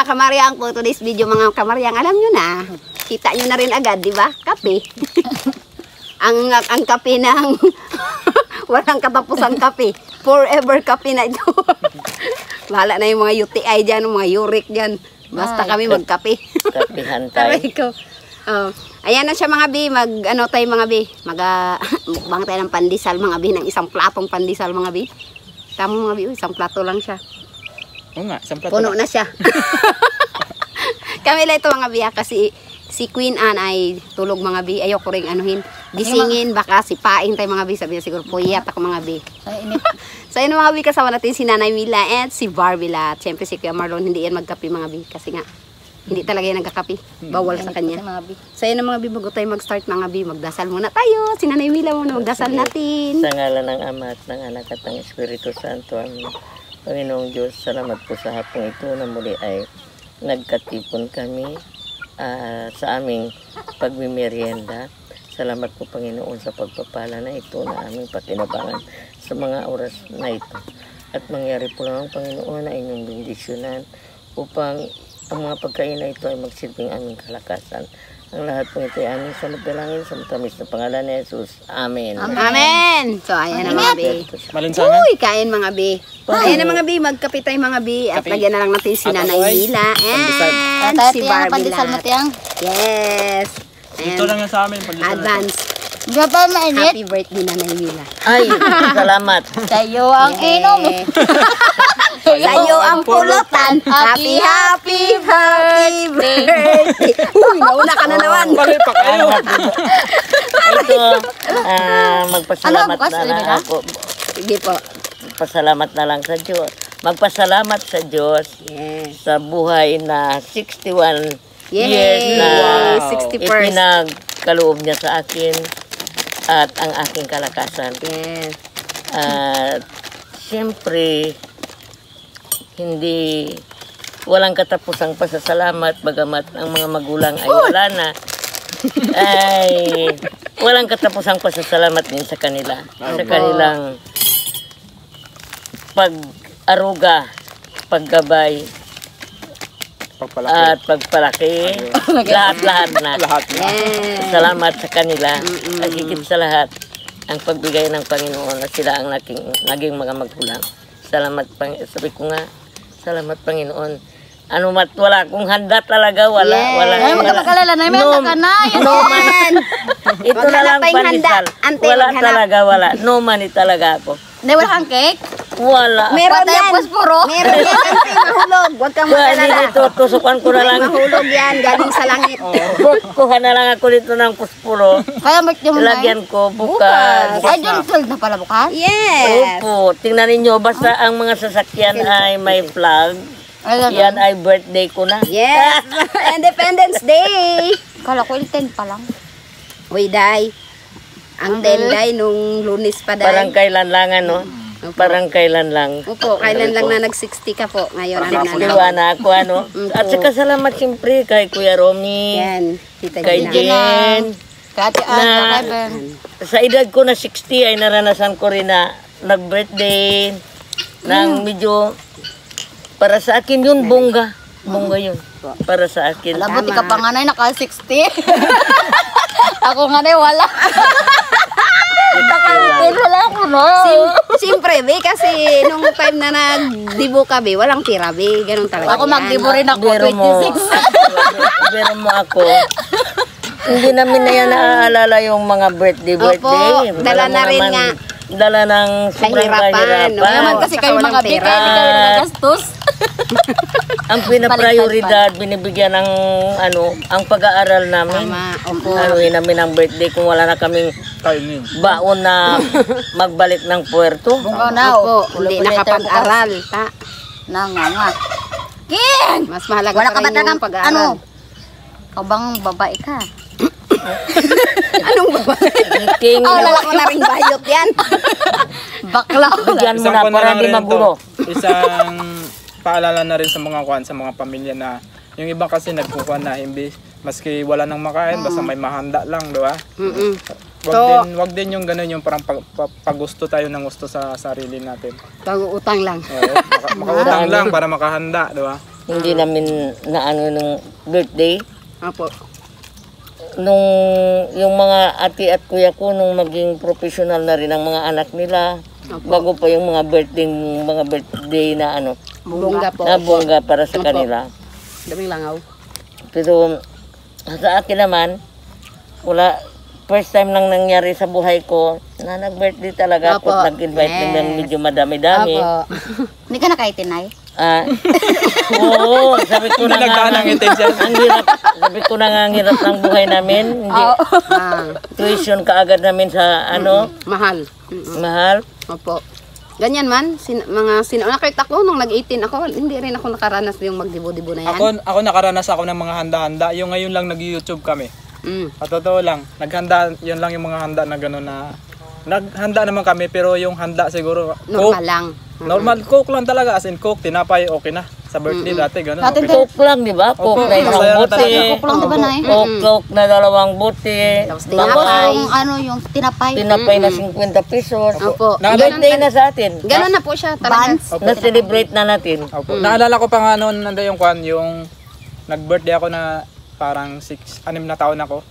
mga kamaryang po, today's video mga kamaryang, alam nyo na, kita nyo na rin agad, di ba? Kape. ang kape ng walang katapusang kape. Forever kape na ito. Bahala na yung mga UTI dyan, mga uric dyan. Basta kami magkape. Kapihan tayo. Ayan na siya mga bi, ano tayo mga bi, mukbang tayo ng pandesal mga bi, ng isang platong pandesal mga bi. Tama mga bi, isang plato lang siya. Oo nga, isang plato puno na siya. Kami lang ito mga bi, kasi si Queen Anne ay tulog mga bi, ayoko ring anuhin, gisingin, baka sipain tayo mga bi, sabi niya siguro, puyat ako mga bi. So yun mga bi, kasama natin si Nanay Mila and si Barbie. Siyempre si Kuya Marlon, hindi yan magkape mga bi, kasi nga, hindi talaga yan nagkakape. Bawal sa kanya. So yun mga bi, bago tayo mag-start mga bi, magdasal muna tayo. Si Nanay Mila muna, magdasal natin. Sa ngalan ng Ama at ng Anak at ng Espiritu Santo. Amen. Panginoong Diyos, salamat po sa hapong ito na muli ay nagkatipon kami sa aming pagmimerienda. Salamat po Panginoon sa pagpapala na ito na aming patinabangan sa mga oras na ito. At mangyari po lang Panginoon na inyong bendisyonan upang ang mga pagkain na ito ay magsilbing aming kalakasan. Ang lahat po ito ay aming sa magdalangin sa matamis na pangalan ni Jesus. Amen. Amen. So ayan na mga bi. Malinsangan. Uy, kain mga bi. Ayan na mga bi, magkape tayo mga bi. At lagyan na lang natin si Nanay Mila and si Barbie. Yes. Ito lang yan sa amin. Advance. Mainit. Happy birthday Nanay Mila. Ay, salamat. Sa'yo ang inom. Sa'yo ang pulutan. Happy birthday. Uy, nauna ka na naman. Bakit pa kayo? Ito, magpasalamat na lang ako. Sige po. Pasalamat na lang sa Diyos. Magpasalamat sa Diyos sa buhay na 61 years na 61st. ipinagkaloob niya sa akin at ang aking kalakasan. Yes. At siyempre, walang katapusang pasasalamat bagamat ang mga magulang ay wala na. Ay walang katapusang pasasalamat din sa kanila. Sa kanilang pag-aruga, paggabay, at pagpalaki. Lahat-lahat na. Salamat sa kanila. At higit sa lahat, ang pagbigay ng Panginoon na sila ang naging mga magulang. Salamat, sabi ko nga, salamat Panginoon. Ano mat, wala kung handa talaga, wala. Ay, magkapakalala na, may handa ka na. Ito na lang pandesal. Wala talaga, wala. No money talaga ako. Hindi, wala kang cake? Wala. Meron yan. Puspuro? Meron yan. Ante, mahulog. Huwag kang magalala. Dito, tusukan ko na lang. Mahulog yan. Galing sa langit. Kuha na lang ako dito ng puspuro. Kaya birthday mo na. Lagyan ko bukas. Ay, dyan 12 na pala bukas? Yes. Opo. Tingnan ninyo, basta ang mga sasakyan ay may flag. Yan ay birthday ko na. Yes. Independence Day. Kala ko 10 pa lang. Uy, Day. Ang 10 Day nung Lunes pa, Day. Parang kailan lang, ano? Parang kailan lang. Opo, kailan lang na nag-60 ka po. Ngayon, Diwa na ako, ano? At saka salamat siyempre kay Kuya Romy. Yan. Tita Kay Gina. Jen. Kati Na, sa edad ko na 60 ay naranasan ko rin na nag-birthday ng medyo para sa akin yun, bongga. Bongga yun. Para sa akin. Alam mo, di ka panganay, naka-60. Ako nga na wala. Pero lang ako no. Siyempre, be, kasi nung time na nagdibo ka, be, walang tira, be. Ganun talaga. Ako magdibo rin ako, Biro mo. 26. Biro mo ako. Hindi namin na yan naaalala yung mga birthday. Dala na rin nga. Dala ng sobrang kahirapan. Naman kasi kayo mga bika, hindi kayo nagagastos. Ang pinaprioridad, binibigyan ng ang pag-aaral namin. Anuhin namin ang birthday kung wala na kaming baon na magbalik ng puerto. Opo, hindi nakapag-aral. Nanganga. King! Mas mahalaga wala pa rin yung pag-aaral. Kabang babae ka. Anong babae? King, Lalaki na rin bayot yan. Bakla. bigyan mo na para di magulo. Isang paalala na rin sa mga sa mga pamilya na yung iba kasi nagkukuha na imbis maski wala nang makain basta may mahanda lang, di ba? Wag din yung ganun yung parang pagusto tayo ng gusto sa sarili natin. Pag-uutang lang. Oo, makautang lang para makahanda, di ba? Hindi namin na ano nung birthday. Opo. Nung yung mga ate at kuya ko nung maging professional na rin ang mga anak nila. Opo. Bago pa yung mga birthday na ano, Bongga po. na bongga para sa Opo. kanila. Daming langaw. Pero sa akin naman, wala, first time lang nangyari sa buhay ko na nag-birthday talaga Opo. ako. Nag-invite Yes. ng medyo madami-dami. Opo. Hindi ka nakaitinay? Ah, oo, sabi ko na nga, Nagkaanang intention. ang hirap, sabi ko na nga, ang hirap ng buhay namin. Hindi, Ah, tuition kaagad namin sa ano, mahal. Mm-mm. mahal. Opo. Ganyan man, nakita ko nung nag-18 ako, hindi rin ako nakaranas yung magdibo-dibo na yan. Ako nakaranas ako ng mga handa-handa. Yung ngayon lang nag-YouTube kami. Mm. At totoo lang, naghanda, yun lang yung mga handa na gano'n na naghanda naman kami pero yung handa siguro Normal lang. Normal coke lang talaga, as in coke, tinapay, okay na. Sa birthday dati, gano'n. Dati Okay. Coke lang, di ba? Coke Opo, na isang masaya na bote. talaga. Coke lang, di ba, Nay? Coke na 2 bote. Tapos Tapos tinapay. Yung ano, yung tinapay. tinapay na 50 pesos. Opo. Birthday na sa atin. Ganun na po siya talaga. Buns. Na-celebrate na natin. Opo. Naalala ko pa nga noon, nanda yung kwan, yung nag-birthday ako na parang 6 na taon ako.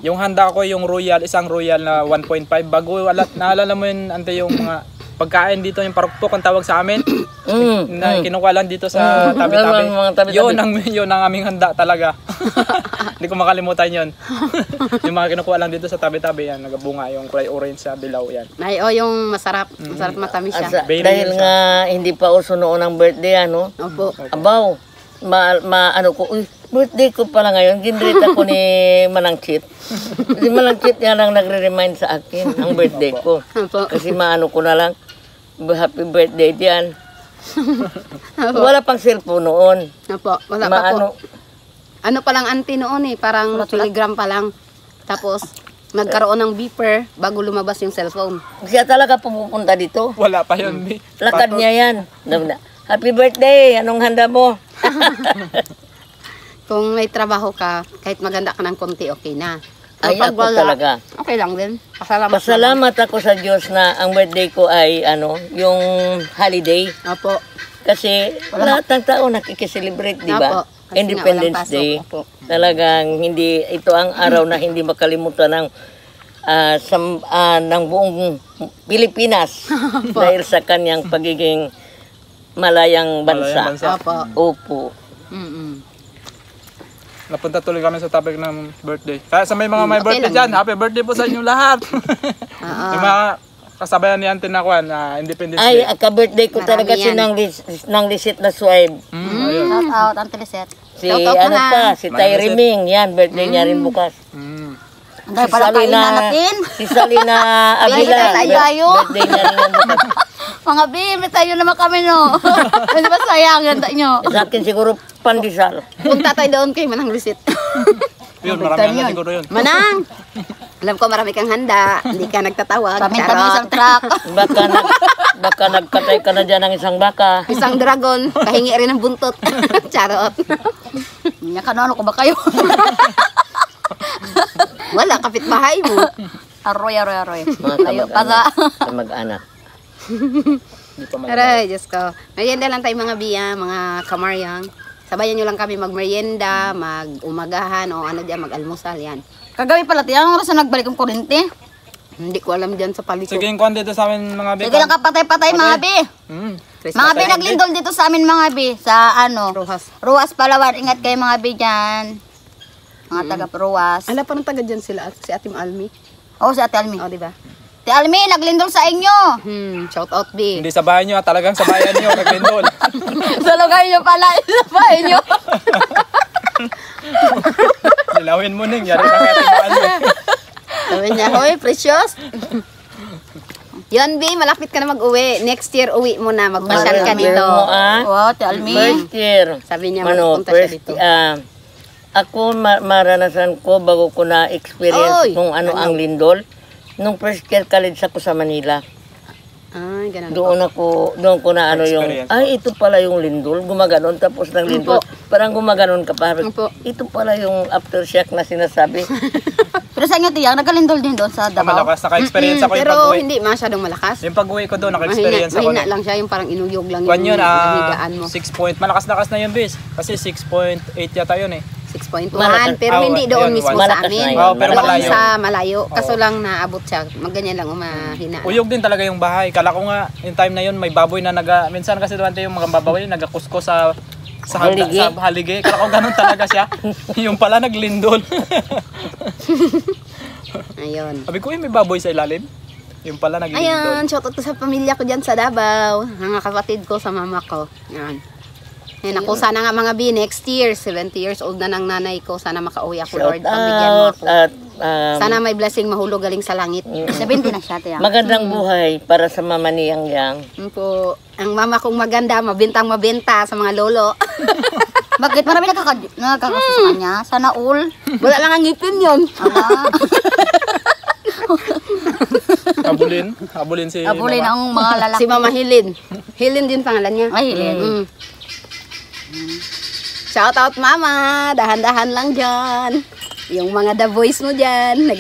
Yung handa ko yung royal, isang royal na 1.5. Bago, naalala mo yun, ante yung mga pagkain dito, yung parukpok ang tawag sa amin. Na kinukuha lang dito sa tabi-tabi. Mga tabi-tabi. Yun ang aming handa talaga. Hindi ko makalimutan yun. Yung mga kinukuha lang dito sa tabi-tabi, yan, nagabunga yung kulay orange sa dilaw yan. Ay, yung masarap. Masarap matamis siya. Very Dahil yun nga hindi pa uso noon ang birthday, ano? Opo. Abaw, ano ko, uy, birthday ko pala ngayon, ginrate ako ni Manangchit. Si Manangchit yan ang nagre-remind sa akin ang birthday ko. Opo. Kasi maano ko na lang, happy birthday diyan. Wala pang cellphone noon. Opo. Wala pa po. Maano, Ano pa lang auntie noon eh, parang telegram pa lang. Tapos, nagkaroon ng beeper bago lumabas yung cellphone. siya talaga pumupunta dito. Wala pa yun. Bi. Lakad niya yan. Happy birthday, anong handa mo? Kung may trabaho ka, kahit maganda ka ng konti, okay na. Ay, Kapag ako talaga. okay lang din. Pasalamat. Pasalamat ako sa Diyos na ang birthday ko ay yung holiday. Opo. Kasi lahat ng tao nakikiselebrate, di ba? Opo. Kasi nga Independence walang pasok. Day. Opo. Talagang hindi, ito ang araw na hindi makalimutan ng buong Pilipinas dahil sa kanyang pagiging malayang bansa. Malayang bansa. Opo. Opo. Mm-mm. Napunta tuloy kami sa topic ng birthday. Kaya sa may mga may Okay birthday lang dyan, happy birthday po sa inyo lahat. Yung mga kasabayan ni Auntie na kwan, Independence Ay, Day. ka-birthday ko Marami talaga si yan. nang Lisit na Swibe. Ayun. Shout out, Auntie Lisette. Si Shout out ano na. pa, si Tyree Ming. Yan, birthday niya rin bukas. Ang dahil pala kainan natin. Si Salina Bili Avila. tayo. Birthday niya rin yan bukas. Mga bimit tayo naman kami, no? Hindi ba sayang, ganda nyo? Sa akin siguro pandesal. Punta tayo doon kay Manang Lisit. Yun, marami na siguro yun. Manang! Alam ko marami kang handa. Hindi ka nagtatawag. Paminta mo Charot. isang truck. Baka nagkatay ka na dyan ng isang baka. Isang dragon. Pahingi rin ng buntot. Charot. Ano ko ba kayo? Wala, kapitbahay mo. Aroy. Mga Kayo, para. kamag-anak. Hindi pa may Aray, Diyos ko. Merienda lang tayo mga biya, mga kamaryang. Sabayan nyo lang kami mag-merienda, mag-umagahan, o ano dyan, mag-almusal, yan. Kagabi pala, tiyang oras na nagbalik ang kurente. Hindi ko alam dyan sa paliko. Sige, yung kwan dito sa amin mga Sige lang kapatay-patay, mga bi. Mga bi, naglindol dito sa amin, mga bi. Sa Rojas. Ruas, Palawan. Ingat kayo, mga bi, dyan. Mga taga-Ruas. Ala, parang taga dyan sila, si Atim Almi. Oo, si Ate Almi. O, diba? Ate Almi, naglindol sa inyo. Shout out, B. Hindi sa bahay nyo, talagang sa bayan nyo, naglindol. Sa lugar nyo pala, sa bahay nyo. Silawin mo ning, yari ka kaya timaan mo. Sabi niya, hoy, precious. Yun, B, malapit ka na mag-uwi. Next year, uwi mo na. Magpasyal ka dito. Wow, Ate Almi. First year. Sabi niya, Ano, magpunta siya first, dito. ako maranasan ko bago ko na experience Oy, kung ano ang lindol. Nung first year college ako sa Manila. Ay, ganun po. Doon ko na ano yung, Experience. ay ito pala yung lindol, gumaganon tapos ng lindol. Parang gumaganon ka pa. Opo. Ito pala yung aftershock na sinasabi. Pero sa inyo, tiyang, nagalindol din doon sa Davao. Malakas, naka-experience ako yung Pero pag-uwi. hindi masyadong malakas. Yung pag-uwi ko doon, naka-experience ako. Mahina lang siya, yung parang inuyog lang Kwan yun, higaan mo. 6 point. Malakas-lakas na yun, bis. Kasi 6.8 yata yun eh. 6.1, Malakas. pero hindi doon Ayun, mismo malakas sa amin. na yun. Pero Doon malayo. sa malayo. Kaso lang naabot siya. Magganyan lang, mahina. Uyog din talaga yung bahay. Kala ko nga, yung time na yun, may baboy na minsan kasi doon yung mga baboy, nagakusko sa Haligi. Sa haligi. Kala ko ganun talaga siya. Yung pala naglindol. Ayun. Sabi ko, may baboy sa ilalim. Yung pala naglindol. Ayun, shoutout ko sa pamilya ko dyan sa Davao. Mga kapatid ko sa mama ko. Yan. Yan ako, sana nga mga B, next year, 70 years old na ng nanay ko. Sana makauwi ako, Shout Lord. Pabigyan mo out ako. at Sana may blessing mahulog galing sa langit. 70 na siya, tiyang. magandang buhay para sa mama ni Yang Yang. Yun po, ang mama kong maganda, mabintang mabenta sa mga lolo. Bakit? Marami nakakaso sa kanya. Sana all. Wala lang ang ngipin yun. Ala. Habulin si Abulin mama. ang mga lalaki. Si Mama Hilin. Hilin din pangalan niya. Ay, Hilin. Shout out Mama. Dahan-dahan lang dyan. Yung mga The Voice mo dyan.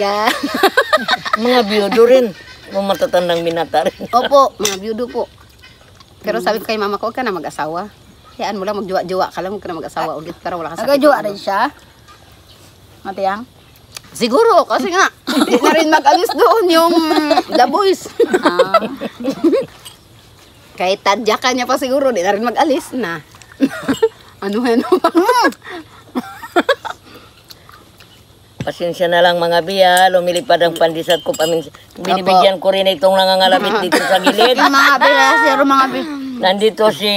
Mga biyudo rin. Mga matatandang binata rin. Opo, mga byudo po. Pero sabi ko kay mama ko, huwag ka na mag-asawa. Hayaan mo lang, magjuwa-juwa ka lang, huwag ka na mag-asawa ulit. Pero wala ka sakit. Nagajua rin siya. Matiyang. Siguro, kasi nga, hindi na rin mag-alis doon yung The Voice. Kahit tadya ka niya pa siguro, hindi na rin mag-alis na. Ano. Pasensya na lang mga biya, lumilipad ang pandesal ko. Binibigyan ko rin itong nangangalapit dito sa gilid. Yung mga bila, zero mga bila. Nandito si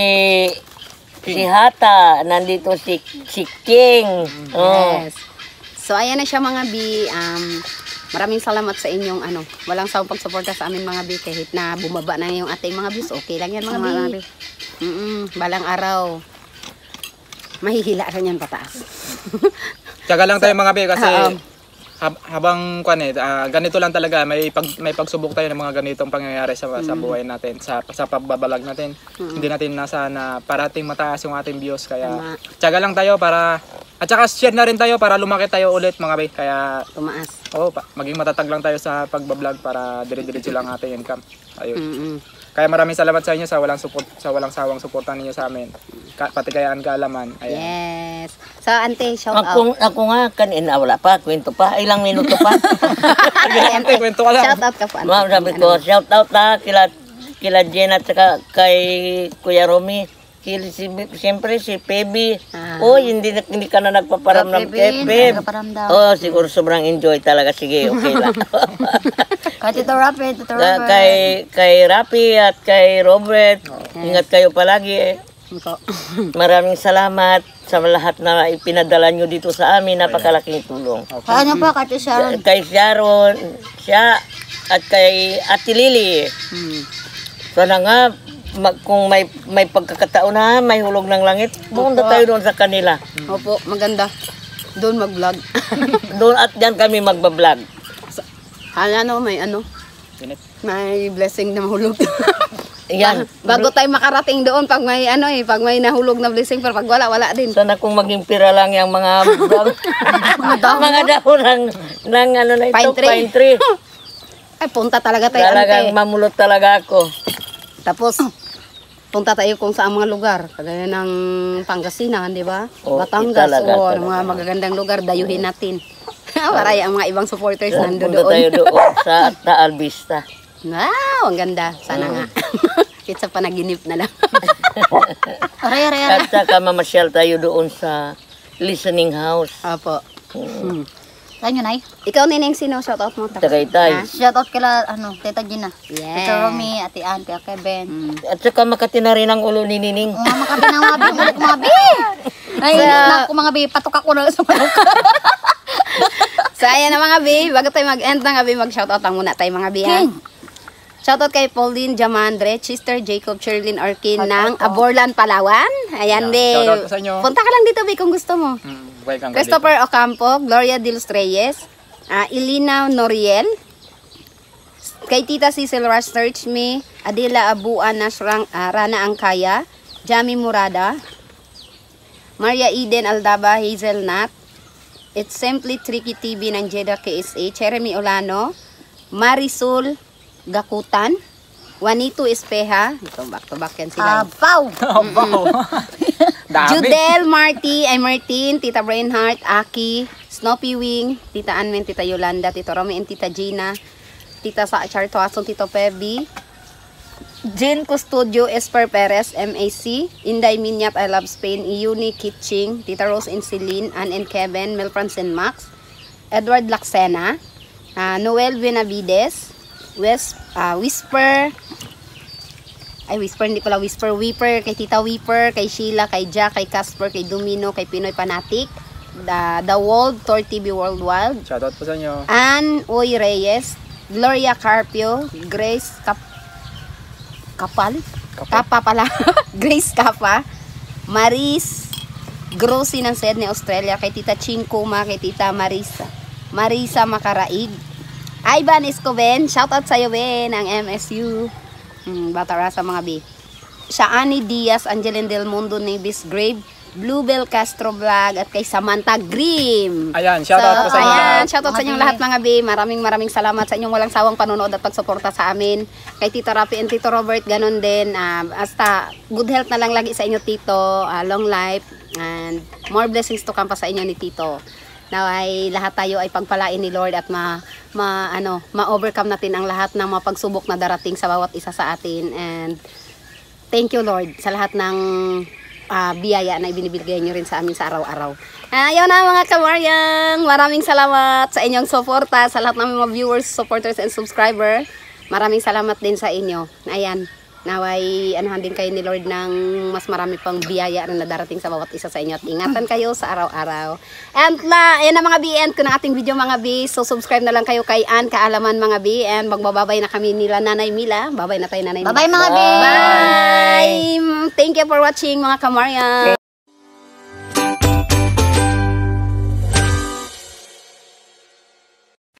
Hata, nandito si King. Oh. Yes. So, ayan na siya mga B. Maraming salamat sa inyong walang sawang pagsuporta sa amin mga B. Kahit na bumaba na yung ating mga bis, okay lang yan mga B. Balang araw, mahihila rin yan pataas. Tsaga lang tayo mga be kasi habang ganito lang talaga may pagsubok tayo ng mga ganitong pangyayari sa buhay natin sa pagbabalag natin. Hindi natin nasa na parating mataas yung ating views kaya tsaga lang tayo para at saka share na rin tayo para lumaki tayo ulit mga be kaya Tumaas. maging matatag lang tayo sa pagbablog para dire-diretso lang ating income. Ayun. Mm-mm. Kaya maraming salamat sa inyo sa walang sawang suporta ninyo sa amin. Pati kaya ang kaalaman. Ayan. Yes. So, ante, shout out. Ako nga, kanina wala pa, kwento pa, ilang minuto pa. Sige, ante, kwento ka lang. Shout out ka po, ante. Ma'am, sabi ko, shout out na kila Jen at saka kay Kuya Romy. Siyempre si Pebi. Hindi ka na nagpaparamdam kay Peb. Oh, siguro sobrang enjoy talaga. Sige, okay lang. Kay Tito Rapi, Tito Robert. Kay Rapi at kay Robert. Ingat kayo palagi. Maraming salamat sa lahat na ipinadala nyo dito sa amin. Napakalaking tulong. Kaya niya pa, kay Sharon. Kay Sharon, siya, at kay Ate Lily. Sana nga, kung may pagkakataon na may hulog ng langit, pumunta tayo doon sa kanila. Opo, maganda. Doon mag-vlog. Doon at diyan kami magbablog. May blessing na mahulog. Yan. Bago tayo makarating doon, pag may pag may nahulog na blessing, pero pag wala din. Sana kung maging pira lang yung mga mga dahon ng na ito, pine tree. Ay, punta talaga tayo, Talagang ante. mamulot talaga ako. Tapos, punta tayo kung saan mga lugar. Kagaya ng Pangasinan, di ba? Oh, Batangas, talaga. mga magagandang lugar, dayuhin natin. Para ang mga ibang supporters nando Punta tayo doon. doon sa Taal Vista. Wow, ang ganda. Sana nga. Kitsa panaginip na lang. Aray. At saka mamasyal tayo doon sa listening house. Opo. Saan yun, ay? Ikaw, Nineng, sino? Shoutout mo. Tagaytay. Shoutout kila, Tita Gina. Yes. Tito Romy, Ate Ann, Kuya Kevin. At saka Makati na rin ang ulo ni Nining. Mga makabi ng mga bi, ulit mga bi. Ay, naku mga bi, patok ako na sa manok. So, ayan na mga bi. Bago tayo mag-end ng gabi, mag-shoutout lang muna tayo mga bi. Shoutout kay Pauline Jamandre, Sister Jacob Sherlyn Arkin ng Aborlan, Palawan. Ayan, bi. Shoutout ko sa inyo. Punta ka lang dito, bi, kung gusto mo. Welcome ka dito. Christopher Ocampo, Gloria De Los Reyes, Elina Noriel, kay Tita Cecil Rush Search Me, Adela Abuan Nasrang, Rana Angkaya, Jami Murada, Maria Eden Aldaba Hazelnut, It's Simply Tricky TV ng Jeddah KSA, Jeremy Olano, Marisol Gakutan, Juanito Espeja, ito back to back yan sila. Abaw! Wow. Dami. Judel Marty, ay Martin, Tita Brainheart, Aki, Snoopy Wing, Tita Anmen, Tita Yolanda, Tito Romy and Tita Gina, Tita Sa Chartoason, Tito Pebi, Jean Custodio, Esper Perez, MAC, Inday Minyat, I Love Spain, Iuni Kitching, Tita Rose and Celine, Ann and Kevin, Melfrance and Max, Edward Laxena, Noel Benavides, Whisper, hindi pala Whisper, Weeper, kay Tita Weeper, kay Sheila, kay Jack, kay Casper, kay Domino, kay Pinoy Panatic, The World, Tor TV Worldwide, Shoutout po sa inyo. Ann Uy Reyes, Gloria Carpio, Grace Kapa pala, Grace Kapa, Maris Grossi ng Sydney, Australia, kay Tita Chinkuma, kay Tita Marisa Makaraig, Ivan Escoben, shoutout sa'yo Ben, ang MSU, Batara sa mga B. Shaani Diaz, Angeline Del Mundo, Navis Grave, Bluebell Castro Vlog, at kay Samantha Grimm. Ayan, shoutout po sa inyo. Ayan, shoutout sa inyong lahat mga B. Maraming salamat sa inyong walang sawang panonood at pagsuporta sa amin. Kay Tito Rapi and Tito Robert, ganun din. Hasta good health na lang lagi sa inyo, Tito. Long life and more blessings to come pa sa inyo ni Tito. Now ay lahat tayo ay pagpalain ni Lord at ma-overcome natin ang lahat ng mga pagsubok na darating sa bawat isa sa atin. And thank you Lord sa lahat ng biyaya na ibinibigay nyo rin sa amin sa araw-araw. Ayaw na mga kamaryang, maraming salamat sa inyong suporta, sa lahat ng mga viewers, supporters, and subscriber. Maraming salamat din sa inyo. Ayan, naway anuhan din kayo ni Lord ng mas marami pang biyaya na darating sa bawat isa sa inyo. At ingatan kayo sa araw-araw. And ayan na mga B, end ko ng ating video mga B. So subscribe na lang kayo kay Ann Kaalaman mga B. And magbababay na kami nila Nanay Mila. Babay na tayo Nanay Mila. Bye-bye mga B! Bye! Thank you for watching mga kamaryan.